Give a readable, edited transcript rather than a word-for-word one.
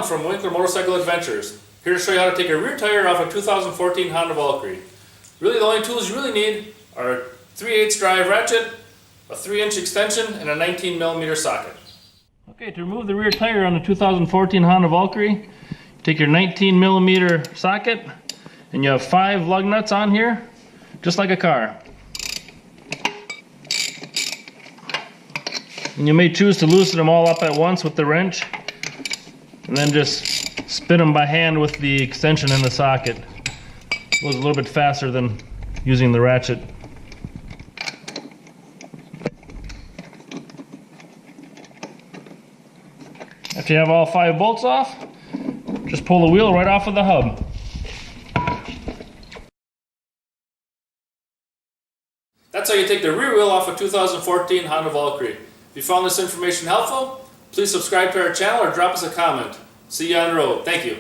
from Winkler Motorcycle Adventures, here to show you how to take a rear tire off a 2014 Honda Valkyrie. Really the only tools you really need are a 3/8 drive ratchet, a 3-inch extension, and a 19mm socket. Okay, to remove the rear tire on the 2014 Honda Valkyrie, you take your 19mm socket and you have 5 lug nuts on here, just like a car. And you may choose to loosen them all up at once with the wrench and then just spin them by hand with the extension in the socket. It goes a little bit faster than using the ratchet. After you have all 5 bolts off, just pull the wheel right off of the hub. That's how you take the rear wheel off a 2014 Honda Valkyrie. If you found this information helpful, please subscribe to our channel or drop us a comment. See you on the road. Thank you.